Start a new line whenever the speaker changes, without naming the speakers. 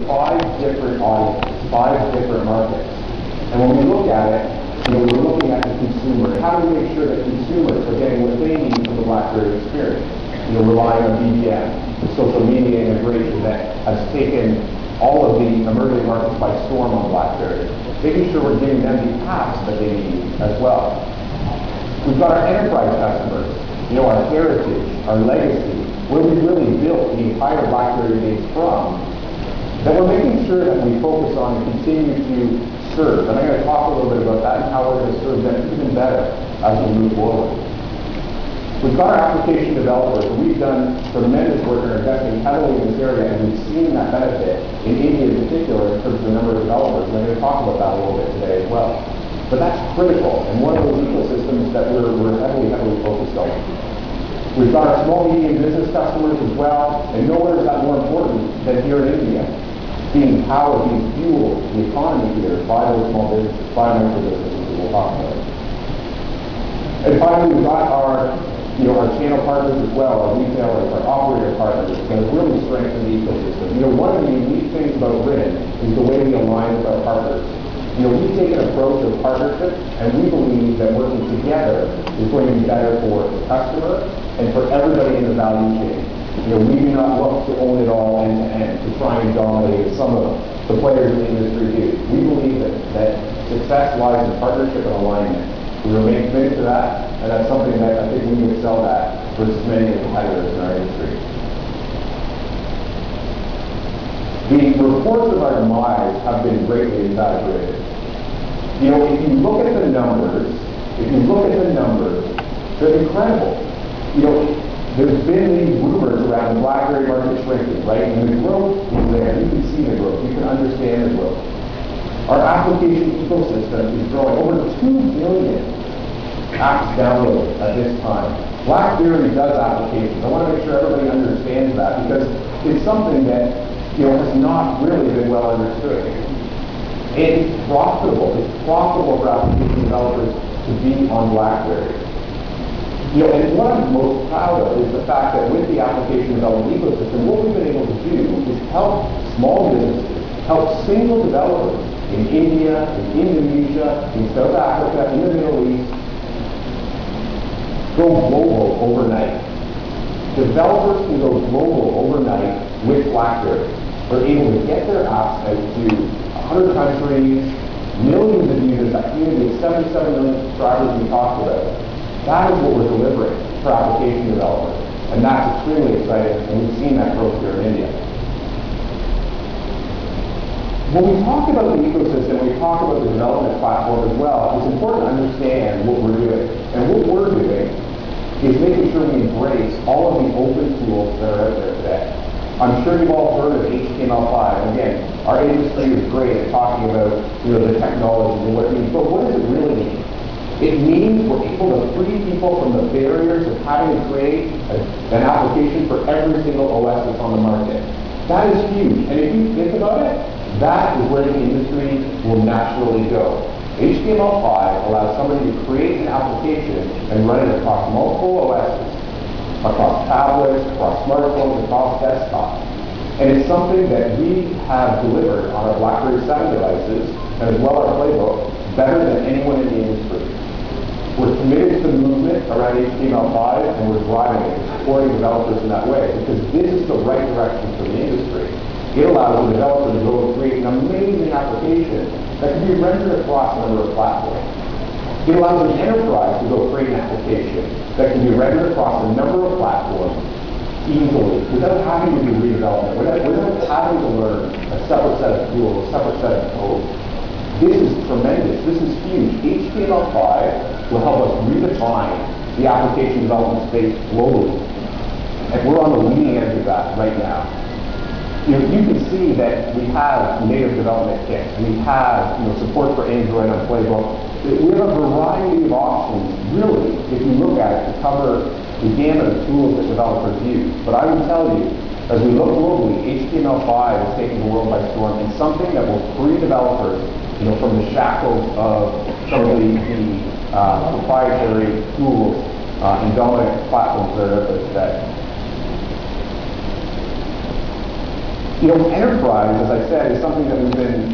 5 different audiences, 5 different markets. And when we look at it, we're looking at the consumer. How do we make sure that consumers are getting what they need from the BlackBerry experience? Relying on BBM, the social media integration that has taken all of the emerging markets by storm on BlackBerry. Making sure we're giving them the apps that they need as well. We've got our enterprise customers, our heritage, our legacy, where we really built the entire BlackBerry base from, that we're making sure that we focus on and continue to serve. And I'm going to talk a little bit about that and how we're going to serve them even better as we move forward. We've got our application developers, and we've done tremendous work and are investing heavily in this area, and we've seen that benefit in India in particular in terms of the number of developers, and I'm going to talk about that a little bit today as well. But that's critical, and one of those ecosystems that we're heavily focused on. We've got our small, medium business customers as well, and nowhere is that more important than here in India. Being powered, being fueled, the economy here by those small businesses, by micro businesses that we'll talk about. And finally, we've got our channel partners as well, our retailers, our operator partners, that have really strengthened the ecosystem. One of the unique things about RIN is the way we align with our partners. We take an approach of partnership, and we believe that working together is going to be better for the customer and for everybody in the value chain. We do not look to own it all end to end, to try and dominate as some of the players in the industry do. We believe that success lies in partnership and alignment. We remain committed to that, and that's something that I think we excel at versus many competitors in our industry. The reports of our demise have been greatly exaggerated. If you look at the numbers, they're incredible. There's been these rumors around the BlackBerry market shrinking, right? And the growth is there. You can see the growth. You can understand the growth. Our application ecosystem is growing. Over 2 billion apps downloaded at this time. BlackBerry does applications. I want to make sure everybody understands that because it's something that has not really been well understood. It's profitable. It's profitable for application developers to be on BlackBerry. And what I'm most proud of is the fact that with the application development ecosystem, what we've been able to do is help small businesses, help single developers in India, in Indonesia, in South Africa, in the Middle East, go global overnight. Developers can go global overnight with BlackBerry. They're able to get their apps out to 100 countries, millions of users, that community of 77 million subscribers we talked about. That is what we're delivering for application developers. And that's extremely exciting, and we've seen that growth here in India. When we talk about the ecosystem, we talk about the development platform as well, it's important to understand what we're doing. And what we're doing is making sure we embrace all of the open tools that are out there today. I'm sure you've all heard of HTML5. Again, our industry is great at talking about the technology and what it means, but what does it really mean? It means we're able to free people from the barriers of having to create an application for every single OS that's on the market. That is huge. And if you think about it, that is where the industry will naturally go. HTML5 allows somebody to create an application and run it across multiple OSs, across tablets, across smartphones, across desktops. And it's something that we have delivered on our BlackBerry 7 devices, and as well our playbook, better than anyone in the industry. We're committed to the movement around HTML5, and we're driving it, supporting developers in that way, because this is the right direction for the industry. It allows the developer to go and create an amazing application that can be rendered across a number of platforms. It allows an enterprise to go create an application that can be rendered across a number of platforms easily, without having to do redevelopment, without having to learn a separate set of tools, a separate set of code. This is tremendous. This is huge. HTML5 will help us redefine the application development space globally. And we're on the leading edge of that right now. You can see that we have native development kits. We have support for Android on Playbook. We have a variety of options, really, if you look at it, to cover the gamut of tools that developers use. But I would tell you, as we look globally, HTML5 is taking the world by storm, and something that will free developers from the shackles of some of the proprietary tools and dominant platforms that are out there today. Enterprise, as I said, is something that we've been